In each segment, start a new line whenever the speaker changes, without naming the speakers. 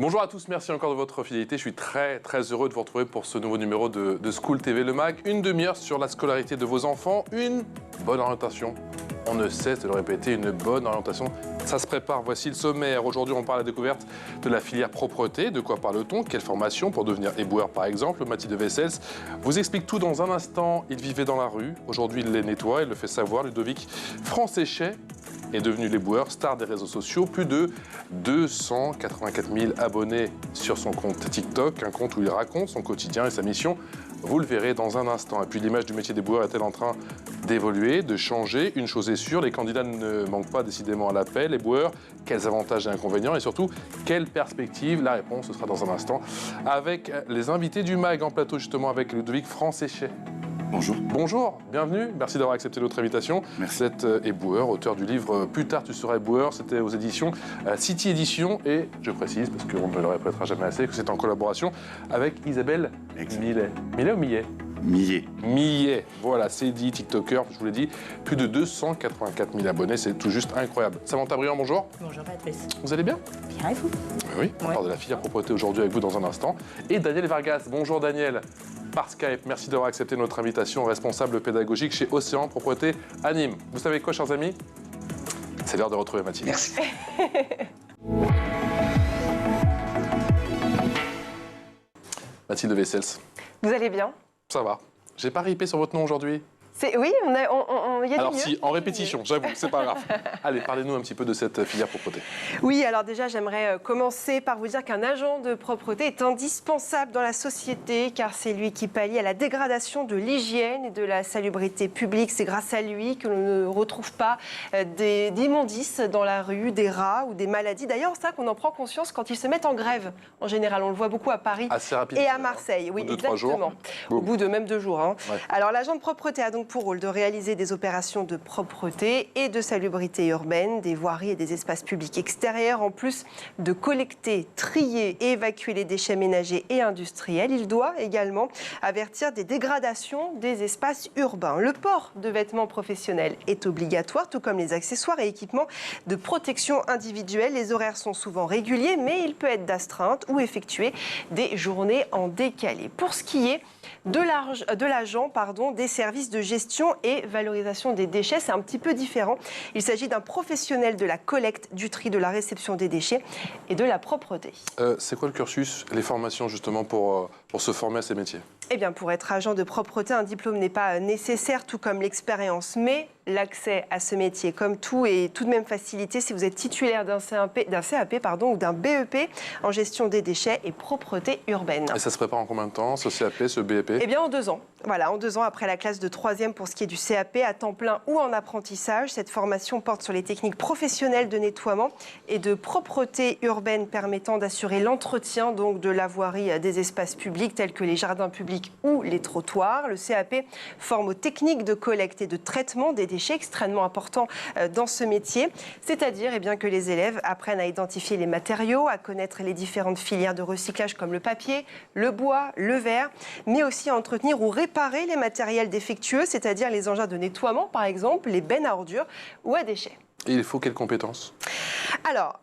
Bonjour à tous, merci encore de votre fidélité. Je suis très heureux de vous retrouver pour ce nouveau numéro de School TV Le Mag. Une demi-heure sur la scolarité de vos enfants, une bonne orientation. On ne cesse de le répéter, une bonne orientation. Ça se prépare, voici le sommaire. Aujourd'hui, on parle à la découverte de la filière propreté. De quoi parle-t-on? Quelle formation pour devenir éboueur, par exemple? Mathilde Wessels vous explique tout dans un instant. Il vivait dans la rue. Aujourd'hui, il les nettoie, il le fait savoir. Ludovic Francéchet est devenu l'éboueur, star des réseaux sociaux. Plus de 284 000 abonnés sur son compte TikTok, un compte où il raconte son quotidien et sa mission. Vous le verrez dans un instant. Et puis l'image du métier d'éboueur est-elle en train d'évoluer, de changer? Une chose est sûre, les candidats ne manquent pas décidément à l'appel. Éboueur, quels avantages et inconvénients? Et surtout, quelle perspective? La réponse, ce sera dans un instant. Avec les invités du MAG en plateau, justement, avec Ludovic Francéchet.
Bonjour.
Bonjour, bienvenue. Merci d'avoir accepté notre invitation.
Merci.
Vous êtes éboueur, auteur du livre Plus tard tu seras éboueur. C'était aux éditions City Éditions. Et je précise, parce qu'on ne le répétera jamais assez, que c'est en collaboration avec Isabelle Millet. Millet ou Millet?
Millet.
Millet. Voilà, c'est dit, TikToker, je vous l'ai dit. Plus de 284 000 abonnés, c'est tout juste incroyable. Samantha Briand, bonjour.
Bonjour Patrice.
Vous allez bien?
Bien et vous?
Oui, on parle de la filière propreté aujourd'hui avec vous dans un instant. Et Daniel Vargas, bonjour Daniel. Par Skype, merci d'avoir accepté notre invitation, responsable pédagogique chez Océan Propreté à Nîmes. Vous savez quoi, chers amis? C'est l'heure de retrouver Mathilde.
Merci.
Mathilde Wessels.
Vous allez bien?
Ça va. J'ai pas ripé sur votre nom aujourd'hui.
Oui, il y a
alors
du
si,
mieux.
en répétition, j'avoue, c'est pas grave. Allez, parlez-nous un petit peu de cette filière propreté.
Oui, alors déjà, j'aimerais commencer par vous dire qu'un agent de propreté est indispensable dans la société, car c'est lui qui pallie à la dégradation de l'hygiène et de la salubrité publique. C'est grâce à lui que l'on ne retrouve pas des immondices dans la rue, des rats ou des maladies. D'ailleurs, c'est ça qu'on en prend conscience quand ils se mettent en grève. En général, on le voit beaucoup à Paris
assez rapide,
et à Marseille. Oui,
au bout de 3 jours.
Au bout de même 2 jours. Hein.
Ouais.
Alors, l'agent de propreté a donc pour rôle de réaliser des opérations de propreté et de salubrité urbaine, des voiries et des espaces publics extérieurs, en plus de collecter, trier et évacuer les déchets ménagers et industriels. Il doit également avertir des dégradations des espaces urbains. Le port de vêtements professionnels est obligatoire, tout comme les accessoires et équipements de protection individuelle. Les horaires sont souvent réguliers, mais il peut être d'astreinte ou effectuer des journées en décalé. Pour ce qui est de l'agent des services de gestion et valorisation des déchets, c'est un petit peu différent. Il s'agit d'un professionnel de la collecte, du tri, de la réception des déchets et de la propreté.
C'est quoi le cursus, les formations justement pour se former à ces métiers?
Eh bien, pour être agent de propreté, un diplôme n'est pas nécessaire, tout comme l'expérience, mais l'accès à ce métier, comme tout, est tout de même facilité si vous êtes titulaire d'un CAP ou d'un BEP en gestion des déchets et propreté urbaine.
Et ça se prépare en combien de temps, ce CAP, ce BEP?
Eh bien, en 2 ans. Voilà, en 2 ans après la classe de 3e pour ce qui est du CAP, à temps plein ou en apprentissage. Cette formation porte sur les techniques professionnelles de nettoiement et de propreté urbaine permettant d'assurer l'entretien donc de la voirie des espaces publics tels que les jardins publics ou les trottoirs. Le CAP forme aux techniques de collecte et de traitement des déchets extrêmement importants dans ce métier. C'est-à-dire que les élèves apprennent à identifier les matériaux, à connaître les différentes filières de recyclage comme le papier, le bois, le verre, mais aussi à entretenir ou réparer les matériels défectueux, c'est-à-dire les engins de nettoiement par exemple, les bennes à ordures ou à déchets.
Et il faut quelles compétences?
Alors,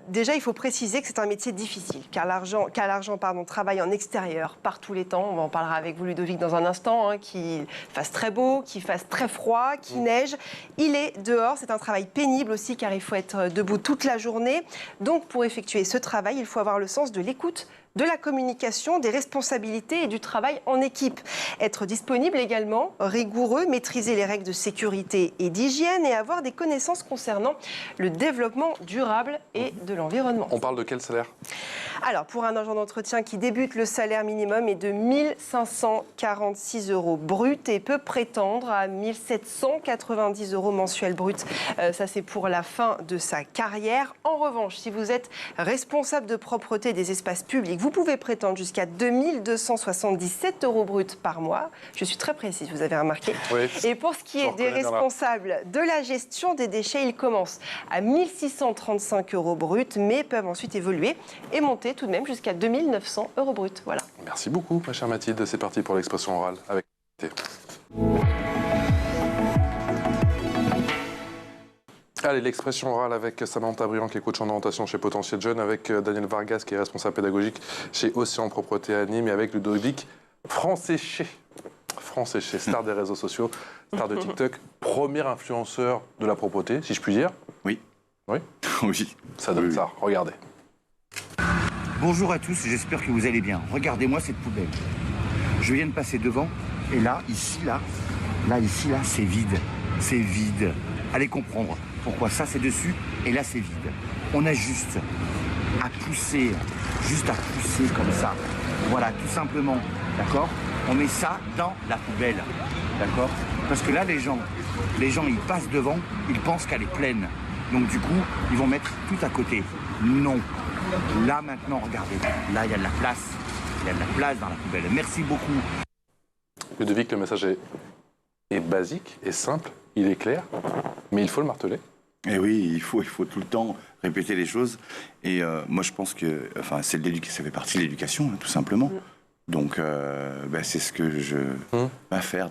déjà, il faut préciser que c'est un métier difficile, car l'agent travaille en extérieur par tous les temps. On en parlera avec vous, Ludovic, dans un instant, qu'il fasse très beau, qu'il fasse très froid, qu'il neige. Il est dehors, c'est un travail pénible aussi, car il faut être debout toute la journée. Donc, pour effectuer ce travail, il faut avoir le sens de l'écoute, de la communication, des responsabilités et du travail en équipe. Être disponible également, rigoureux, maîtriser les règles de sécurité et d'hygiène et avoir des connaissances concernant le développement durable et de l'environnement.
On parle de quel salaire?
Alors, pour un agent d'entretien qui débute, le salaire minimum est de 1 546 € brut et peut prétendre à 1 790 € mensuels bruts. Ça, c'est pour la fin de sa carrière. En revanche, si vous êtes responsable de propreté des espaces publics, vous pouvez prétendre jusqu'à 2 277 € bruts par mois. Je suis très précise, vous avez remarqué.
Oui.
Et pour ce qui est des responsables de la gestion des déchets, ils commencent à 1 635 € bruts, mais peuvent ensuite évoluer et monter tout de même jusqu'à 2 900 € bruts. Voilà.
Merci beaucoup, ma chère Mathilde. C'est parti pour l'expression orale avec Allez, l'expression orale avec Samantha Briand, qui est coach en orientation chez Potentiel Jeune, avec Daniel Vargas, qui est responsable pédagogique chez Océan Propreté à Nîmes, et avec Ludovic Franséché, star des réseaux sociaux, star de TikTok, premier influenceur de la propreté, si je puis dire.
Oui.
Oui.
Oui.
Ça donne ça, regardez.
Bonjour à tous, j'espère que vous allez bien. Regardez-moi cette poubelle. Je viens de passer devant, et là, ici, là, c'est vide. C'est vide. Allez comprendre pourquoi ça c'est dessus et là c'est vide. On a juste à pousser comme ça. Voilà, tout simplement, d'accord? On met ça dans la poubelle, d'accord? Parce que là, les gens, ils passent devant, ils pensent qu'elle est pleine. Donc du coup, ils vont mettre tout à côté. Non. Là maintenant, regardez, là il y a de la place. Il y a de la place dans la poubelle. Merci beaucoup.
Ludovic, le message est basique, est simple, il est clair, mais il faut le marteler.
Et oui, il faut tout le temps répéter les choses. Et moi, je pense que, enfin, ça fait partie de l'éducation, hein, tout simplement. Donc, c'est ce que je vais faire.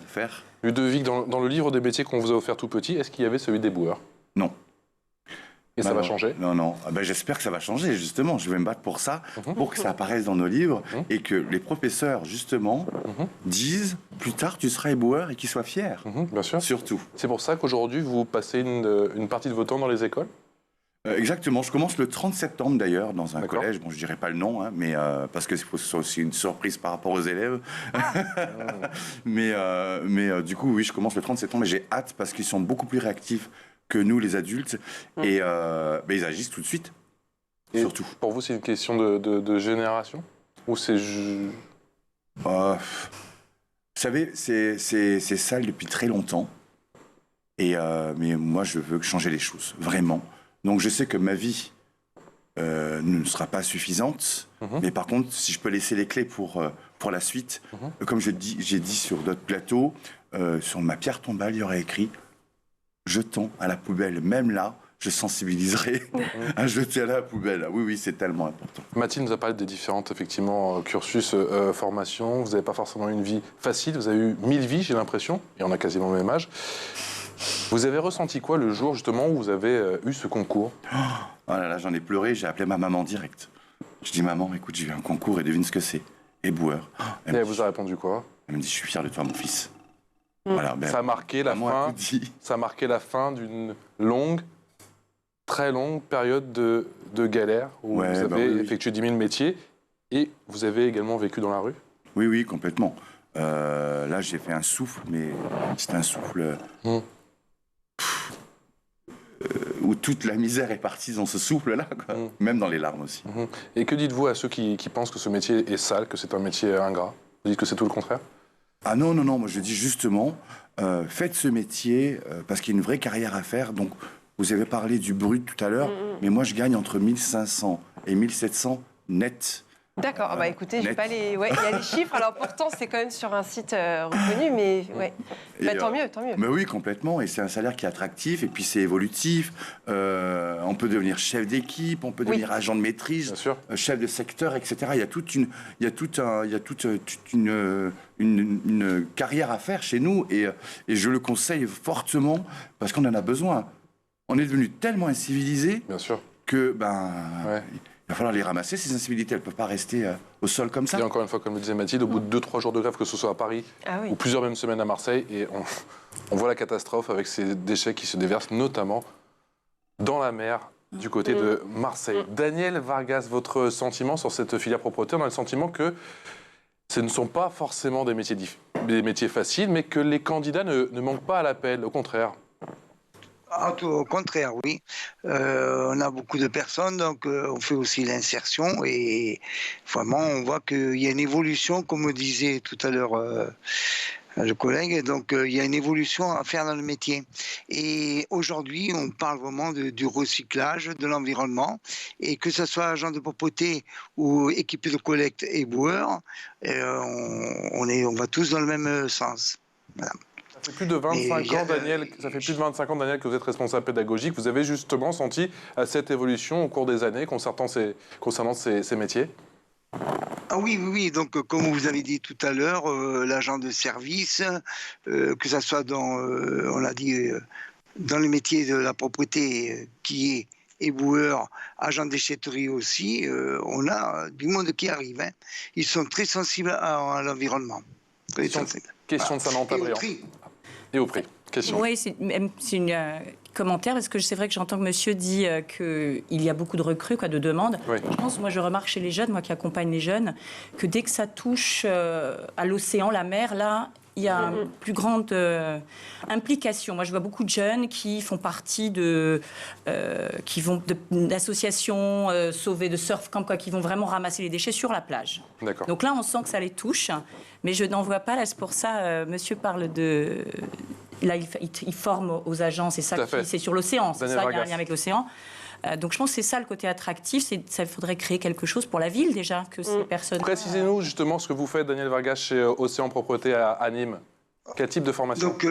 Ludovic, dans le livre des métiers qu'on vous a offert tout petit, est-ce qu'il y avait celui des boueurs?
Non.
Et ça va changer?
Non. J'espère que ça va changer, justement. Je vais me battre pour ça, pour que ça apparaisse dans nos livres et que les professeurs, justement, disent plus tard, tu seras éboueur et qu'ils soient fiers.
Bien sûr.
Surtout.
C'est pour ça qu'aujourd'hui, vous passez une partie de votre temps dans les écoles?
Exactement. Je commence le 30 septembre, d'ailleurs, dans un
D'accord.
collège. Bon, je dirais pas le nom, hein, mais parce que ce soit aussi une surprise par rapport aux élèves. mais du coup, oui, je commence le 30 septembre et j'ai hâte parce qu'ils sont beaucoup plus réactifs que nous, les adultes, et ils agissent tout de suite,
et
surtout.
Pour vous, c'est une question de génération? Ou c'est...
Vous savez, c'est sale depuis très longtemps, mais moi, je veux changer les choses, vraiment. Donc, je sais que ma vie ne sera pas suffisante, mais par contre, si je peux laisser les clés pour la suite, comme j'ai dit sur d'autres plateaux, sur ma pierre tombale, il y aurait écrit jetant à la poubelle. Même là, je sensibiliserai à jeter à la poubelle. Oui, c'est tellement important.
Mathilde nous a parlé des différentes, effectivement, cursus, formations. Vous n'avez pas forcément une vie facile. Vous avez eu 1000 vies, j'ai l'impression, et on a quasiment le même âge. Vous avez ressenti quoi le jour, justement, où vous avez eu ce concours?
Oh là là, j'en ai pleuré. J'ai appelé ma maman direct. Je dis, maman, écoute, j'ai eu un concours et devine ce que c'est. Éboueur.
Et elle vous a répondu quoi?
Elle me dit, je suis fier de toi, mon fils. Voilà,
ça a marqué la fin d'une très longue période de galère où vous avez effectué 10 000 métiers et vous avez également vécu dans la rue?
Oui, complètement. Là, j'ai fait un souffle, mais c'est un souffle où toute la misère est partie dans ce souffle-là, quoi. Même dans les larmes aussi.
Et que dites-vous à ceux qui pensent que ce métier est sale, que c'est un métier ingrat? Vous dites que c'est tout le contraire?
Ah non, moi je dis justement, faites ce métier parce qu'il y a une vraie carrière à faire. Donc, vous avez parlé du brut tout à l'heure, mais moi je gagne entre 1500 et 1700 net.
D'accord, écoutez, j'ai pas les... Ouais, il y a les chiffres, alors pourtant c'est quand même sur un site reconnu, mais ouais. Tant mieux.
Mais oui, complètement, et c'est un salaire qui est attractif, et puis c'est évolutif. On peut devenir chef d'équipe, on peut devenir agent de maîtrise, chef de secteur, etc. Il y a toute une carrière à faire chez nous, et je le conseille fortement, parce qu'on en a besoin. On est devenu tellement incivilisés que, il va falloir les ramasser, ces incivilités. Elles ne peuvent pas rester au sol comme ça.
Et encore une fois, comme le disait Mathilde, au bout de 2-3 jours de grève, que ce soit à Paris ou plusieurs mêmes semaines à Marseille, et on voit la catastrophe avec ces déchets qui se déversent notamment dans la mer du côté de Marseille. Daniel Vargas, votre sentiment sur cette filière propreté? On a le sentiment que ce ne sont pas forcément des métiers faciles, mais que les candidats ne manquent pas à l'appel, au contraire.
Au contraire, oui. On a beaucoup de personnes, donc on fait aussi l'insertion et vraiment on voit qu'il y a une évolution, comme disait tout à l'heure le collègue, donc il y a une évolution à faire dans le métier. Et aujourd'hui, on parle vraiment du recyclage, de l'environnement, et que ce soit agent de propreté ou équipé de collecte et boueur, on va tous dans le même sens. Voilà.
Ça fait plus de 25 ans, Daniel, que vous êtes responsable pédagogique. Vous avez justement senti cette évolution au cours des années concernant ces métiers?
Ah oui. Donc, comme vous avez dit tout à l'heure, l'agent de service, que ça soit dans, on l'a dit, dans le métier de la propreté qui est éboueur, agent de déchetterie aussi, on a du monde qui arrive. Hein. Ils sont très sensibles à l'environnement.
Question de Samantha Briand. Et au prix. Question.
Oui, c'est une commentaire, parce que c'est vrai que j'entends que monsieur dit qu'il y a beaucoup de recrues, de demandes.
Oui.
Je remarque chez les jeunes, moi qui accompagne les jeunes, que dès que ça touche à l'océan, la mer, là, il y a une plus grande implication. Moi, je vois beaucoup de jeunes qui font partie qui vont d'associations sauvées, de surf camp, qui vont vraiment ramasser les déchets sur la plage.
D'accord.
Donc là, on sent que ça les touche, mais je n'en vois pas. Là, c'est pour ça, monsieur parle de... Là, il forme aux agences, c'est sur l'océan, c'est ça, il y a un lien avec l'océan. Donc je pense que c'est ça le côté attractif, il faudrait créer quelque chose pour la ville déjà, que ces personnes...
Précisez-nous justement ce que vous faites, Daniel Vargas, chez Océan Propreté à Nîmes. Quel type de formation?
Donc,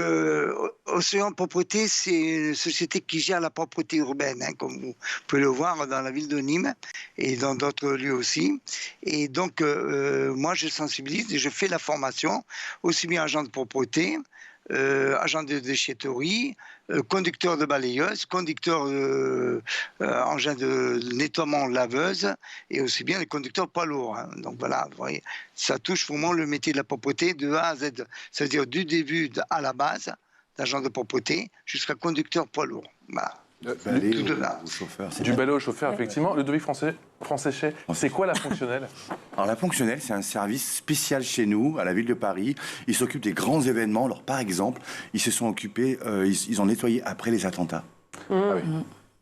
Océan Propreté, c'est une société qui gère la propreté urbaine, hein, comme vous pouvez le voir dans la ville de Nîmes et dans d'autres lieux aussi. Et donc, moi, je sensibilise et je fais la formation, aussi bien agent de propreté, agent de déchetterie, conducteur de balayeuse, conducteur engin de nettoiement laveuse et aussi bien les conducteurs poids lourds. Hein. Donc voilà, vous voyez, ça touche vraiment le métier de la propreté de A à Z. C'est-à-dire du début à la base d'agent de propreté jusqu'à conducteur poids lourd. Voilà.
Balai au chauffeur.
Du balai au chauffeur, effectivement. Le devis français c'est quoi la fonctionnelle?
Alors la fonctionnelle, c'est un service spécial chez nous, à la ville de Paris. Ils s'occupent des grands événements. Alors par exemple, ils se sont occupés, ils ont nettoyé après les attentats.
Ah oui.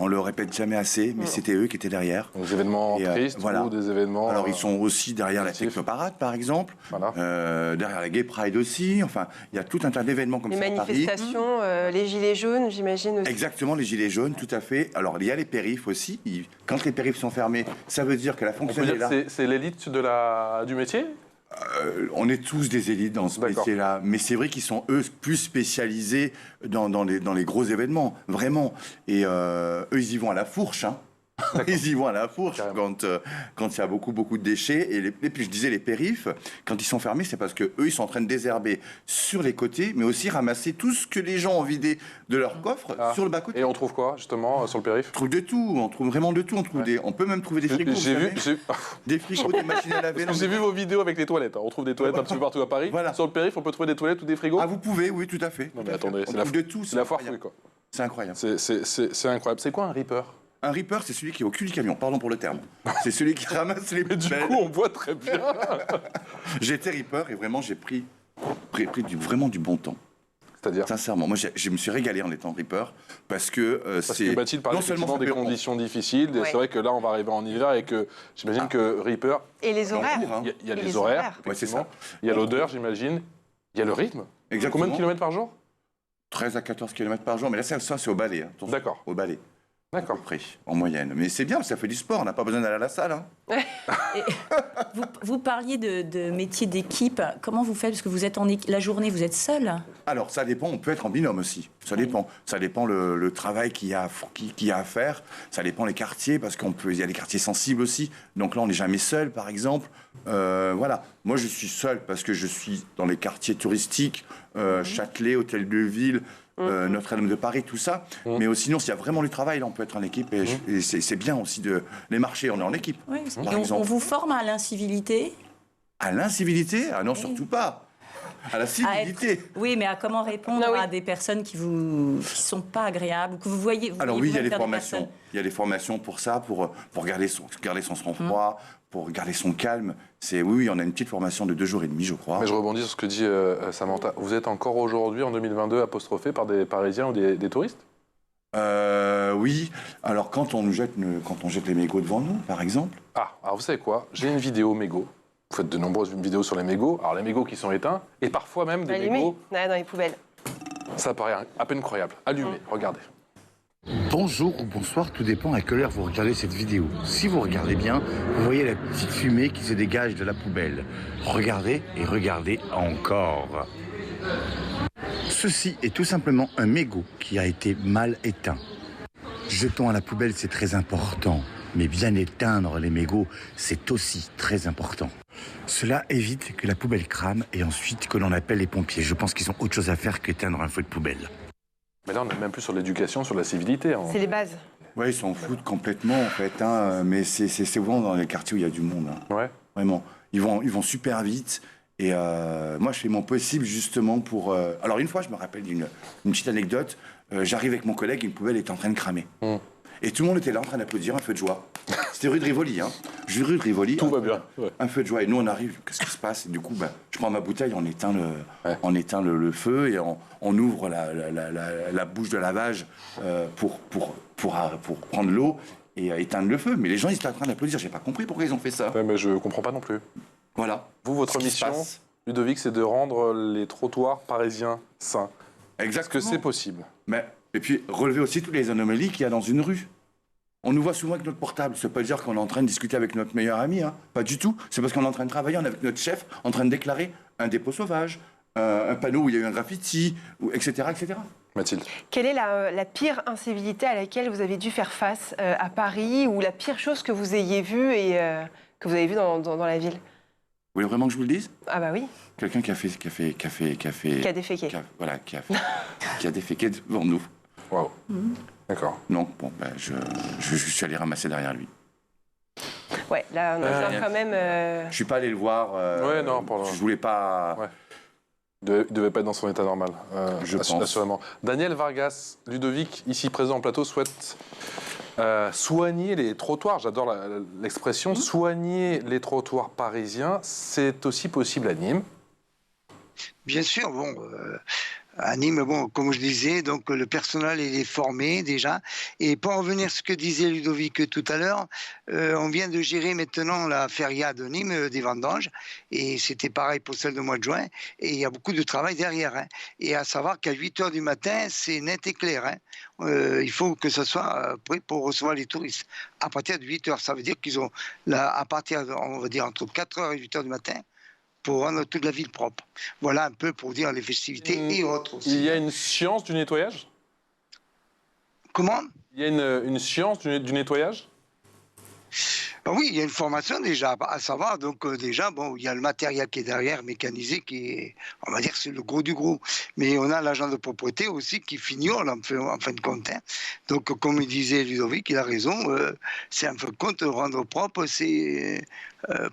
On le répète jamais assez, mais c'était eux qui étaient derrière.
Des événements tristes
voilà.
ou des événements...
Alors ils sont aussi derrière la Technoparade, par exemple, derrière la Gay Pride aussi. Enfin, il y a tout un tas d'événements comme ça à Paris.
Les manifestations, les gilets jaunes, j'imagine aussi.
Exactement, les gilets jaunes, tout à fait. Alors il y a les périphes aussi. Quand les périphes sont fermés, ça veut dire que la fonctionnelle est là.
C'est l'élite du métier?
On est tous des élites dans ce métier-là, mais c'est vrai qu'ils sont eux plus spécialisés dans les gros événements, vraiment. Et eux, ils y vont à la fourche, hein. Ils y vont à la fourche quand il y a beaucoup de déchets. Et puis je disais les périphes, quand ils sont fermés, c'est parce que eux ils sont en train de désherber sur les côtés, mais aussi ramasser tout ce que les gens ont vidé de leur coffre sur le bas-côté.
Et on trouve quoi justement sur le périph'? On
trouve de tout, on trouve vraiment de tout. On peut même trouver des frigos. Des frigos, des machines à laver.
J'ai vu vos vidéos avec les toilettes. On trouve des toilettes un petit peu partout à Paris.
Voilà.
Sur le périph', on peut trouver des toilettes ou des frigos?
Ah, vous pouvez, oui, tout à fait.
Non mais attendez, c'est la foire fouille quoi.
C'est incroyable.
C'est incroyable. C'est quoi un ripper?
Un ripper, c'est celui qui est au cul du camion, pardon pour le terme. C'est celui qui ramasse les poubelles.
Du coup, on voit très bien.
J'étais ripper et vraiment, j'ai pris vraiment du bon temps.
C'est-à-dire?
Sincèrement, moi, je me suis régalé en étant ripper parce que c'est...
Mathilde parlait effectivement des conditions difficiles. Ouais. C'est vrai que là, on va arriver en hiver et que j'imagine que ripper...
Et les horaires.
Il y a les horaires,
ouais, c'est ça.
Il y a l'odeur, j'imagine. Il y a le rythme.
Exactement.
Combien de kilomètres par jour?
13 à 14 kilomètres par jour. Mais là, ça c'est au balai. Hein.
D'accord.
Au balai.
D'accord.
À peu près, en moyenne. Mais c'est bien, ça fait du sport, on n'a pas besoin d'aller à la salle. Hein.
Et vous parliez de métier d'équipe. Comment vous faites? Parce que vous êtes la journée, vous êtes seul?
Alors, ça dépend, on peut être en binôme aussi. Ça dépend. Ça dépend le travail qu'il y a à faire. Ça dépend les quartiers, parce qu'il y a les quartiers sensibles aussi. Donc là, on n'est jamais seul, par exemple. Voilà. Moi, je suis seul parce que je suis dans les quartiers touristiques, Châtelet, Hôtel de Ville, Notre-Dame de Paris, tout ça. Mais sinon, s'il y a vraiment du travail, là, on peut être en équipe. Et c'est bien aussi les marchés, on est en équipe.
Oui, on vous forme à l'incivilité?
À l'incivilité? Ah non, surtout pas. À la civilité.
Oui, mais à comment répondre à des personnes qui sont pas agréables, que vous voyez.
Alors oui, il y a des formations. Il y a des formations pour ça, pour garder son sang-froid, pour garder son calme. Oui, on a une petite formation de 2 jours et demi, je crois.
Mais je rebondis sur ce que dit Samantha. Vous êtes encore aujourd'hui, en 2022, apostrophé par des Parisiens ou des touristes?
Oui. Alors quand on jette les mégots devant nous, par exemple.
Ah, alors vous savez quoi? J'ai une vidéo mégots. Vous faites de nombreuses vidéos sur les mégots. Alors les mégots qui sont éteints, et parfois même des mégots...
dans les poubelles.
Ça paraît à peine croyable. Allumez, regardez.
Bonjour ou bonsoir, tout dépend à quelle heure vous regardez cette vidéo. Si vous regardez bien, vous voyez la petite fumée qui se dégage de la poubelle. Regardez et regardez encore. Ceci est tout simplement un mégot qui a été mal éteint. Jetons à la poubelle, c'est très important. Mais bien éteindre les mégots, c'est aussi très important. Cela évite que la poubelle crame et ensuite que l'on appelle les pompiers. Je pense qu'ils ont autre chose à faire qu'éteindre un feu de poubelle.
Mais là, on n'est même plus sur l'éducation, sur la civilité.
C'est les bases.
Ouais, ils s'en foutent complètement, en fait. Hein, mais c'est souvent dans les quartiers où il y a du monde. Hein.
Ouais.
Vraiment. Ils vont super vite. Et moi, je fais mon possible, justement, pour... Alors, une fois, je me rappelle d'une petite anecdote. J'arrive avec mon collègue, une poubelle est en train de cramer. Et tout le monde était là en train d'applaudir, un feu de joie. C'était rue de Rivoli, hein. Rue de Rivoli.
Tout va bien. Ouais.
Un feu de joie. Et nous, on arrive, qu'est-ce qui se passe? Et du coup, je prends ma bouteille, on éteint le feu et on ouvre la bouche de lavage pour prendre l'eau et éteindre le feu. Mais les gens, ils étaient en train d'applaudir. J'ai pas compris pourquoi ils ont fait ça.
Ouais, mais je comprends pas non plus.
Voilà.
Vous, votre mission, Ludovic, c'est de rendre les trottoirs parisiens sains.
Exactement.
Est-ce que c'est possible?
Et puis, relever aussi toutes les anomalies qu'il y a dans une rue. On nous voit souvent avec notre portable. Ça ne veut pas dire qu'on est en train de discuter avec notre meilleur ami. Hein. Pas du tout. C'est parce qu'on est en train de travailler. On est avec notre chef en train de déclarer un dépôt sauvage, un panneau où il y a eu un graffiti, etc., etc.
Mathilde.
Quelle est la pire incivilité à laquelle vous avez dû faire face à Paris, ou la pire chose que vous ayez vue et que vous avez vue dans la ville?
Vous voulez vraiment que je vous le dise?
Ah bah oui.
Quelqu'un qui a
déféqué.
Qui a déféqué devant nous.
Waouh. D'accord.
Donc, bon, je suis allé ramasser derrière lui.
Ouais, là, on a quand même...
Je suis pas allé le voir.
Ouais, non, pardon.
Je voulais pas...
Ouais. Il devait pas être dans son état normal,
je pense.
assurément. Daniel Vargas, Ludovic, ici présent en plateau, souhaite soigner les trottoirs. J'adore l'expression. Soigner les trottoirs parisiens, c'est aussi possible à Nîmes.
Bien sûr, bon, à Nîmes, bon, comme je disais, donc le personnel il est formé déjà. Et pour en revenir à ce que disait Ludovic tout à l'heure, on vient de gérer maintenant la feria de Nîmes des vendanges, et c'était pareil pour celle de mois de juin. Et il y a beaucoup de travail derrière. Hein. Et à savoir qu'à 8h du matin, c'est net et clair. Hein. Il faut que ce soit prêt pour recevoir les touristes. À partir de 8h, ça veut dire qu'ils ont, à partir, on va dire, entre 4h et 8h du matin, pour rendre toute la ville propre. Voilà un peu pour dire les festivités et autres aussi.
Il y a une science du nettoyage?
Comment?
Il y a une science du nettoyage?
Oui, il y a une formation déjà, à savoir, donc déjà, bon, il y a le matériel qui est derrière, mécanisé, qui est, on va dire, c'est le gros du gros. Mais on a l'agent de propreté aussi qui fignole en fin de compte. Hein. Donc, comme disait Ludovic, il a raison, c'est en fin de compte, rendre propre, c'est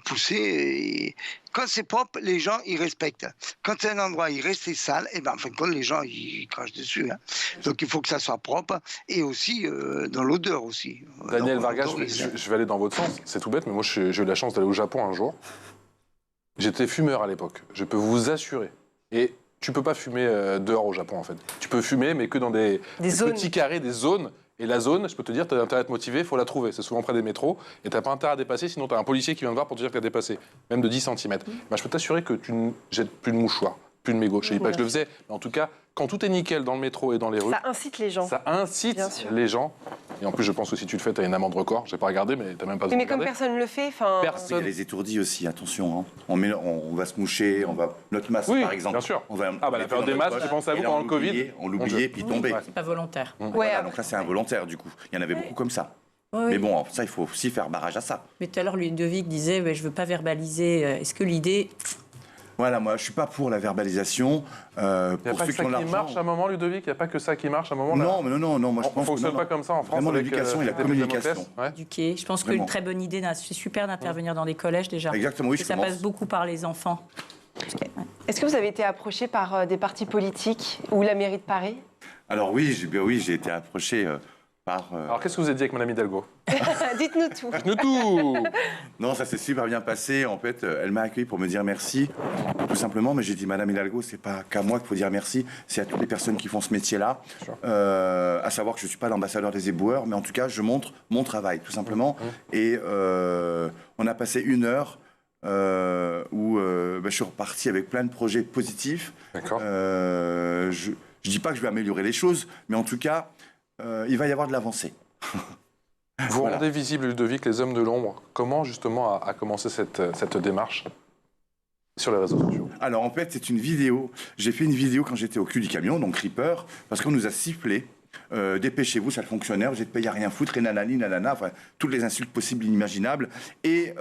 pousser. Et quand c'est propre, les gens, ils respectent. Quand c'est un endroit, il reste sale, et ben en fin de compte, les gens, ils crachent dessus. Hein. Donc, il faut que ça soit propre, et aussi dans l'odeur aussi.
Daniel Vargas, je vais aller dans votre sens. C'est tout bête, mais moi, j'ai eu la chance d'aller au Japon un jour. J'étais fumeur à l'époque, je peux vous assurer. Et tu peux pas fumer dehors au Japon, en fait. Tu peux fumer, mais que dans des petits carrés, des zones. Et la zone, je peux te dire, tu as intérêt à te motiver, il faut la trouver. C'est souvent près des métros. Et tu n'as pas intérêt à dépasser, sinon tu as un policier qui vient te voir pour te dire que tu as dépassé. Même de 10 cm. Je peux t'assurer que tu ne jettes plus de mouchoirs, plus de mégots. Je ne dis pas que je le faisais, mais en tout cas, quand tout est nickel dans le métro et dans les rues...
Ça incite les gens.
Ça incite les gens. Et en plus, je pense que si tu le fais, tu as une amende record. Je n'ai pas regardé, mais tu n'as même pas besoin de regarder.
Mais comme personne ne le fait, enfin...
Il y a les étourdis aussi, attention. Hein. On va se moucher, notre masque par exemple.
Bien sûr.
La
période des masques, j'ai pensé à vous pendant le Covid.
On l'oubliait, puis tombait.
C'est pas volontaire.
Voilà, donc là, c'est involontaire du coup. Il y en avait beaucoup comme ça. Mais bon, ça, il faut aussi faire barrage à ça.
Mais tout à l'heure, Ludovic disait je ne veux pas verbaliser. Est-ce que l'idée...
Voilà, moi, je ne suis pas pour la verbalisation.
Il n'y a pas que ça qui marche à un moment, Ludovic? Il n'y a pas que ça qui marche à un moment?
Non, mais non, moi, je pense que...
On ne fonctionne pas comme ça en France.
Vraiment, l'éducation et la communication.
Éduquer. Je pense qu'une très bonne idée, c'est super d'intervenir dans les collèges déjà.
Exactement, oui,
ça passe beaucoup par les enfants.
Est-ce que vous avez été approché par des partis politiques ou la mairie de Paris?
Alors oui, j'ai été approché par...
Alors qu'est-ce que vous avez dit avec Mme Hidalgo?
Dites-nous tout.
Dites-nous tout.
Non, ça s'est super bien passé. En fait, elle m'a accueilli pour me dire merci, tout simplement. Mais j'ai dit, Mme Hidalgo, c'est pas qu'à moi qu'il faut dire merci, c'est à toutes les personnes qui font ce métier-là. À savoir que je suis pas l'ambassadeur des éboueurs, mais en tout cas, je montre mon travail, tout simplement. Et on a passé 1 heure où je suis reparti avec plein de projets positifs.
D'accord.
Je dis pas que je vais améliorer les choses, mais en tout cas, il va y avoir de l'avancée.
Vous rendez visible, Ludovic, les hommes de l'ombre. Comment, justement, a commencé cette démarche sur les réseaux sociaux?
Alors, en fait, c'est une vidéo. J'ai fait une vidéo quand j'étais au cul du camion, donc Reaper, parce qu'on nous a sifflé. Dépêchez-vous, ça le fonctionnaire, vous êtes payé à rien foutre, et nanani, nanana, enfin, toutes les insultes possibles et inimaginables. Et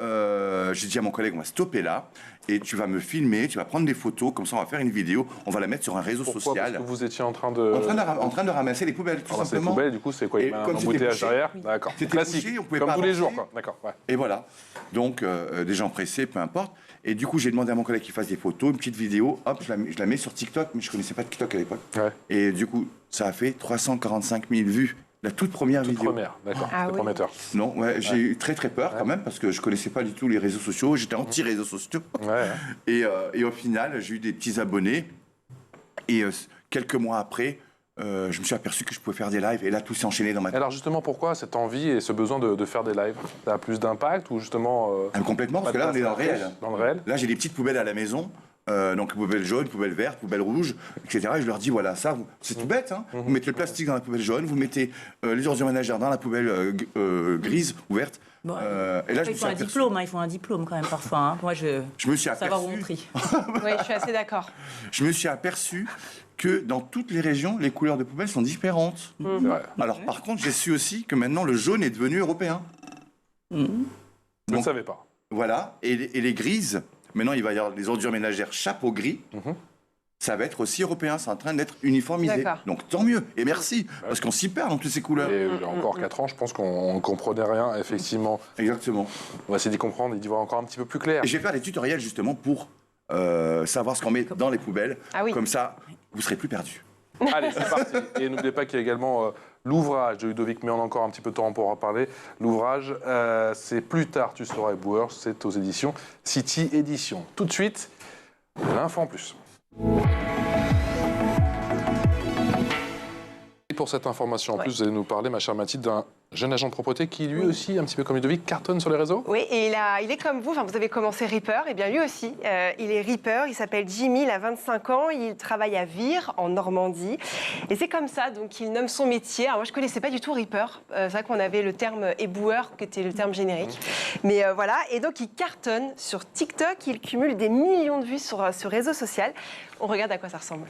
j'ai dit à mon collègue, on va stopper là. et tu vas me filmer, tu vas prendre des photos, comme ça on va faire une vidéo, on va la mettre sur un réseau
Pourquoi?
social.
Parce que vous étiez en train de...
En train de ramasser les poubelles, tout
ramasser les
simplement.
poubelles, du coup, c'est quoi? Il y a un
comme c'était
embouteillage
bouché,
derrière? D'accord.
c'était
Classique,
bouché, on pouvait
comme
pas
tous les
avancer.
jours, quoi. D'accord, ouais.
Et voilà. Donc, des gens pressés, peu importe. Et du coup, j'ai demandé à mon collègue qu'il fasse des photos, une petite vidéo. Hop, je la mets sur TikTok, mais je connaissais pas TikTok à l'époque.
Ouais.
Et du coup, ça a fait 345 000 vues. La toute première vidéo.
Première, d'accord,
Ah
c'est
oui.
prometteur.
Non, ouais, j'ai eu très peur quand même parce que je connaissais pas du tout les réseaux sociaux. J'étais anti-réseaux sociaux.
Ouais.
Et au final, j'ai eu des petits abonnés. Et quelques mois après, je me suis aperçu que je pouvais faire des lives. Et là, tout s'est enchaîné dans ma tête.
Alors justement, pourquoi cette envie et ce besoin de faire des lives? Ça a plus d'impact ou justement...
Complètement, parce que là, on est dans le réel.
Dans le réel?
Là, j'ai des petites poubelles à la maison. Donc poubelle jaune, poubelle verte, poubelle rouge, etc. Et je leur dis voilà, ça, c'est tout bête. Hein. Vous mettez le plastique dans la poubelle jaune, vous mettez les ordures ménagères dans la poubelle grise ou verte.
Bon,
et là, je me
il
suis
faut un
aperçu.
diplôme, il faut un diplôme quand même parfois. Hein. Moi,
Je me suis
ça va au
aperçu.
tri.
Oui, je suis assez d'accord.
Je me suis aperçu que dans toutes les régions, les couleurs de poubelles sont différentes.
C'est vrai.
Alors, par contre, j'ai su aussi que maintenant le jaune est devenu européen.
Je ne
Donc-
savais pas.
Voilà. Et les grises, maintenant, il va y avoir les ordures ménagères chapeau gris.
Mhm.
Ça va être aussi européen, c'est en train d'être uniformisé.
D'accord.
Donc tant mieux, et merci, parce qu'on s'y perd dans toutes ces couleurs.
Et il y a encore 4 ans, je pense qu'on ne comprenait rien, effectivement.
Exactement.
On va essayer d'y comprendre et d'y voir encore un petit peu plus clair.
Et je vais faire des tutoriels justement pour savoir ce qu'on met dans les poubelles.
Ah oui.
Comme ça, vous serez plus perdus.
Allez, c'est parti. Et n'oubliez pas qu'il y a également l'ouvrage de Ludovic, mais on a encore un petit peu de temps pour en parler. L'ouvrage, c'est Plus tard, tu seras éboueur. C'est aux éditions City Édition. Tout de suite, l'info en plus. Et pour cette information en plus, vous allez nous parler, ma chère Mathilde, d'un jeune agent de propreté qui, lui aussi, un petit peu comme Ludovic, cartonne sur les réseaux.
Oui, et il est comme vous, enfin, vous avez commencé Reaper, et bien lui aussi, il est Reaper, il s'appelle Jimmy, il a 25 ans, il travaille à Vire, en Normandie, et c'est comme ça, donc il nomme son métier. Alors moi je connaissais pas du tout Reaper, c'est vrai qu'on avait le terme éboueur, qui était le terme générique, mais voilà, et donc il cartonne sur TikTok, il cumule des millions de vues sur ce réseau social. On regarde à quoi ça ressemble.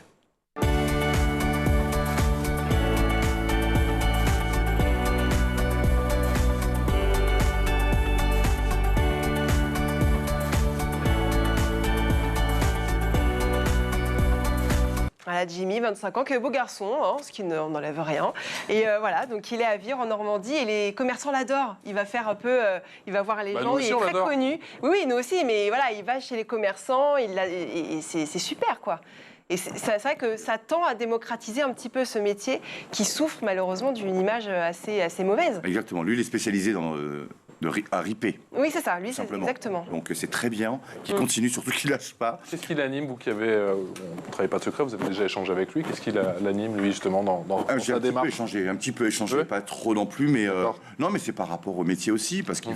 Voilà, Jimmy, 25 ans, que beau garçon, hein, ce qui n'enlève rien. Et voilà, donc il est à Vire en Normandie et les commerçants l'adorent. Il va faire un peu, il va voir les
Bah,
gens,
nous
il
aussi,
est
on
très
l'adore.
connu. Oui, oui, nous aussi, mais voilà, il va chez les commerçants, et c'est super, quoi. Et c'est vrai que ça tend à démocratiser un petit peu ce métier qui souffre malheureusement d'une image assez mauvaise.
Exactement. Lui, il est spécialisé à riper,
Oui, c'est ça, lui, c'est
simplement.
exactement.
Donc c'est très bien qu'il continue, surtout qu'il lâche pas.
Qu'est-ce qui l'anime, vous qui avez... on ne travaille pas de secret, vous avez déjà échangé avec lui. Qu'est-ce qui l'anime, lui, justement, dans
J'ai
sa démarche?
un petit peu échangé,
Ouais.
pas trop non plus, mais
D'accord.
non, mais c'est par rapport au métier aussi, parce qu'il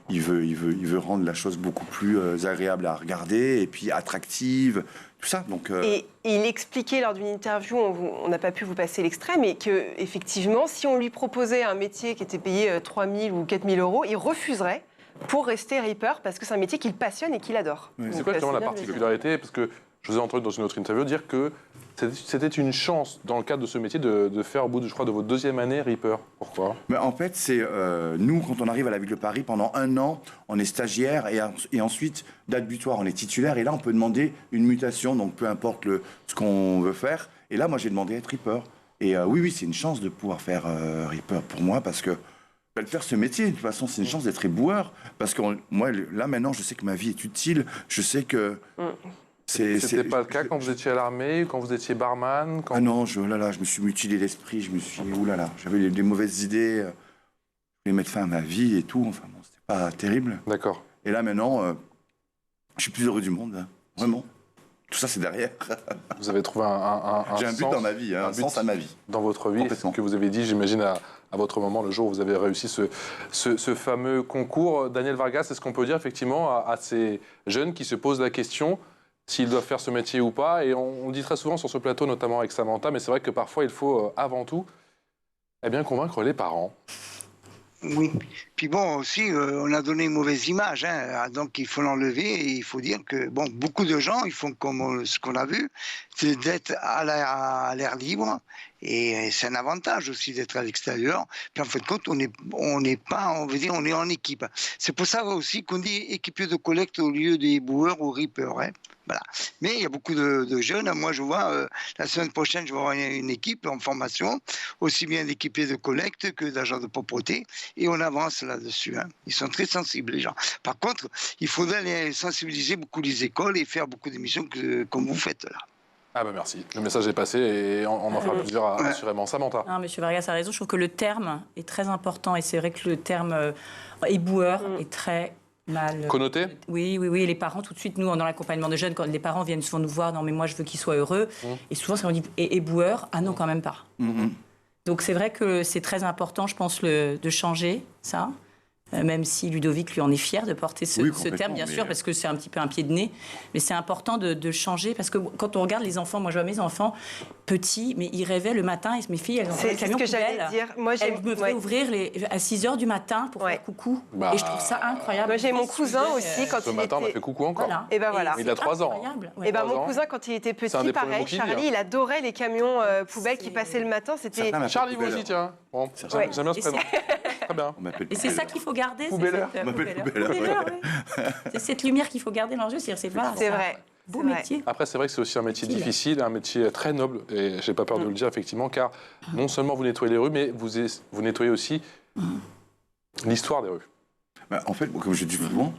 il veut rendre la chose beaucoup plus agréable à regarder et puis attractive, tout ça. Donc
Et il expliquait lors d'une interview, on n'a pas pu vous passer l'extrait, mais qu'effectivement, si on lui proposait un métier qui était payé 3 000 ou 4 000 euros, il refuserait pour rester Reaper parce que c'est un métier qu'il passionne et qu'il adore.
Ouais.
C'est
Donc,
quoi justement la
bien de le dire.
particularité? Parce que je vous ai entendu dans une autre interview dire que c'était une chance, dans le cadre de ce métier, de faire au bout, je crois, de votre 2e année Reaper. Pourquoi?
Mais en fait, c'est nous, quand on arrive à la ville de Paris, pendant 1 an, on est stagiaire et ensuite, date butoir, on est titulaire. Et là, on peut demander une mutation, donc peu importe ce qu'on veut faire. Et là, moi, j'ai demandé à être Reaper. Et oui, c'est une chance de pouvoir faire Reaper pour moi parce que de faire ce métier, de toute façon, c'est une chance d'être éboueur. Parce que moi, là, maintenant, je sais que ma vie est utile. Je sais que...
C'était pas le cas quand vous étiez à l'armée, quand vous étiez barman quand...
Ah non, je me suis mutilé l'esprit, je me suis... Oulala, j'avais des mauvaises idées, je voulais mettre fin à ma vie et tout, enfin bon, c'était pas terrible.
D'accord.
Et là maintenant, je suis plus heureux du monde, hein, vraiment. Tout ça c'est derrière.
Vous avez trouvé un
J'ai un but
sens,
dans ma vie, hein, un
but
sens à ma vie.
dans votre vie, c'est ce
Complètement.
que vous avez dit, j'imagine, à votre moment, le jour où vous avez réussi ce fameux concours. Daniel Vargas, est-ce qu'on peut dire effectivement à ces jeunes qui se posent la question s'ils doivent faire ce métier ou pas? Et on le dit très souvent sur ce plateau, notamment avec Samantha, mais c'est vrai que parfois il faut avant tout convaincre les parents.
Oui. Puis Puis bon, aussi, on a donné une mauvaise image, hein, donc il faut l'enlever et il faut dire que bon, beaucoup de gens, ils font comme ce qu'on a vu, c'est d'être à l'air libre et c'est un avantage aussi d'être à l'extérieur. Puis en fait, compte, on n'est pas, on veut dire, on est en équipe. C'est pour ça aussi qu'on dit équipier de collecte au lieu des boueurs ou reapers. Hein. Voilà. Mais il y a beaucoup de jeunes. Moi, je vois, la semaine prochaine, je vais avoir une équipe en formation, aussi bien d'équipiers de collecte que d'agents de propreté, et on avance là-dessus. Hein. Ils sont très sensibles, les gens. Par contre, il faudrait les sensibiliser beaucoup les écoles et faire beaucoup d'émissions comme vous faites là.
Ah bah merci, le message est passé et on en fera plusieurs assurément. Samantha.
Non, Monsieur Vargas a raison, je trouve que le terme est très important et c'est vrai que le terme éboueur est très mal
connoté.
Oui, les parents tout de suite, nous dans l'accompagnement de jeunes, quand les parents viennent souvent nous voir, non mais moi je veux qu'ils soient heureux, et souvent on dit éboueur, ah non quand même pas. Donc c'est vrai que c'est très important, je pense, de changer ça. Même si Ludovic, lui, en est fier de porter ce terme, bien sûr, parce que c'est un petit peu un pied de nez. Mais c'est important de changer, parce que quand on regarde les enfants, moi je vois mes enfants petits, mais ils rêvaient le matin, et mes filles, elles ont un camion poubelle. Elles me faisaient ouvrir à 6h du matin pour faire coucou. Et je trouve ça incroyable.
Moi j'ai mon cousin aussi, quand
ce matin, on a fait coucou encore.
Voilà.
Et ben voilà.
Il a 3 ans.
Ouais.
Et ben mon cousin, quand il était petit, pareil, Charlie, il adorait les camions poubelles qui passaient le matin. C'était
Charlie, vous aussi, tiens. Bon, j'aime bien ce prénom. Très bien.
Et c'est ça qu'il faut garder.
Poubelleur.
C'est cette lumière qu'il faut garder dans le jeu. C'est
vrai.
Beau métier.
Après, c'est vrai que c'est aussi un métier difficile, un métier très noble, et j'ai pas peur de le dire, effectivement, car non seulement vous nettoyez les rues, mais vous nettoyez aussi l'histoire des rues.
Bah, en fait, comme je dis souvent,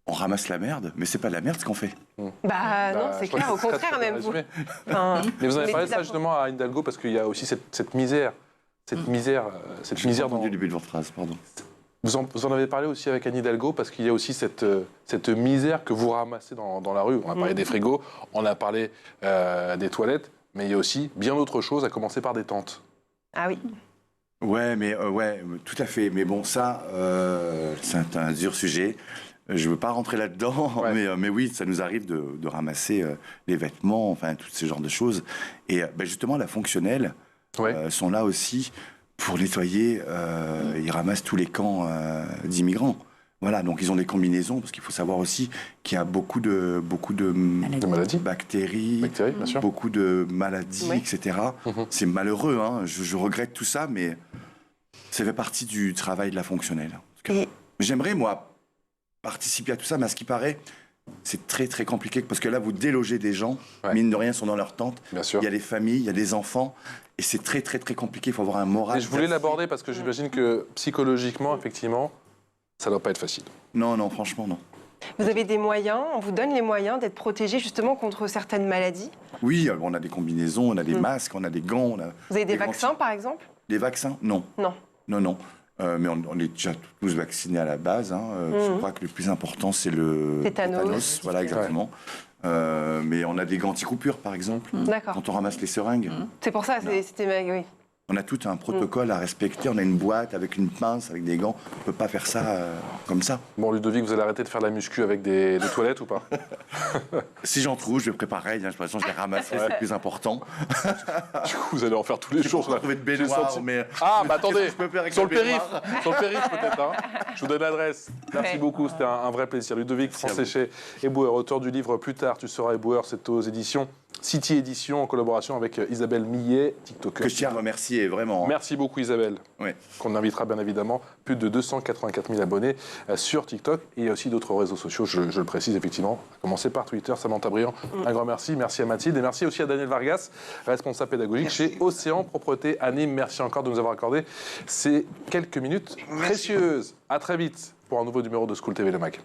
on ramasse la merde, mais c'est pas de la merde ce qu'on fait.
Bah non, c'est clair, au contraire même.
Mais vous avez parlé de ça justement à Hidalgo, parce qu'il y a aussi cette misère. Cette misère
dans le début de votre phrase, pardon.
Vous en avez parlé aussi avec Anne Hidalgo, parce qu'il y a aussi cette misère que vous ramassez dans la rue. On a parlé des frigos, on a parlé des toilettes, mais il y a aussi bien d'autres choses, à commencer par des tentes.
Ah oui.
Ouais, tout à fait. Mais bon, ça, c'est un dur sujet. Je ne veux pas rentrer là-dedans, mais oui, ça nous arrive de ramasser les vêtements, enfin, tous ces genres de choses. Et justement, la fonctionnelle sont là aussi pour nettoyer. Ils ramassent tous les camps d'immigrants. Voilà, donc ils ont des combinaisons, parce qu'il faut savoir aussi qu'il y a beaucoup de
maladies.
Bactéries,
bien sûr.
beaucoup de maladies, etc. C'est malheureux, hein. Je regrette tout ça, mais ça fait partie du travail de la fonctionnelle. J'aimerais, moi, participer à tout ça, mais à ce qui paraît, c'est très très compliqué, parce que là, vous délogez des gens, mine de rien, sont dans leur tente.
Bien sûr.
Il y a des familles, il y a des enfants, et c'est très très très compliqué, il faut avoir un moral.
Et je voulais l'aborder, parce que j'imagine que psychologiquement, effectivement, ça ne doit pas être facile.
Non, franchement, non.
Vous avez des moyens, on vous donne les moyens d'être protégé justement contre certaines maladies?
Oui, on a des combinaisons, on a des masques, on a des gants.
Vous avez des vaccins, par exemple?
Des vaccins? Non. Non. Mais on est déjà tous vaccinés à la base. Hein. Je crois que le plus important, c'est le tétanos. Voilà, exactement. Mais on a des gants anti-coupure, par exemple, quand on ramasse les seringues.
C'est pour ça, oui.
On a tout un protocole à respecter. On a une boîte avec une pince, avec des gants. On ne peut pas faire ça comme ça. Bon,
Ludovic, vous allez arrêter de faire de la muscu avec des toilettes ou pas?
Si j'en trouve, je vais préparer. J'ai l'impression que je les ramasserai, c'est le plus important.
Du coup, vous allez en faire tous les jours.
Je vais trouver de baignoire, mais...
Ah, bah attendez, sur le périph' peut-être. Hein. Je vous donne l'adresse. Merci beaucoup, c'était un vrai plaisir. Ludovic Franséchet, éboueur, auteur du livre Plus tard, tu seras éboueur. C'est aux éditions City Édition, en collaboration avec Isabelle Millet, TikToker.
Que je tiens à remercier, vraiment.
Merci beaucoup Isabelle, qu'on invitera bien évidemment. Plus de 284 000 abonnés sur TikTok. Et il y a aussi d'autres réseaux sociaux, je le précise effectivement, à commencer par Twitter. Samantha Briand, un grand merci. Merci à Mathilde et merci aussi à Daniel Vargas, responsable pédagogique chez Océan Propreté à Nîmes. Merci encore de nous avoir accordé ces quelques minutes précieuses. À très vite pour un nouveau numéro de School TV Le Mag.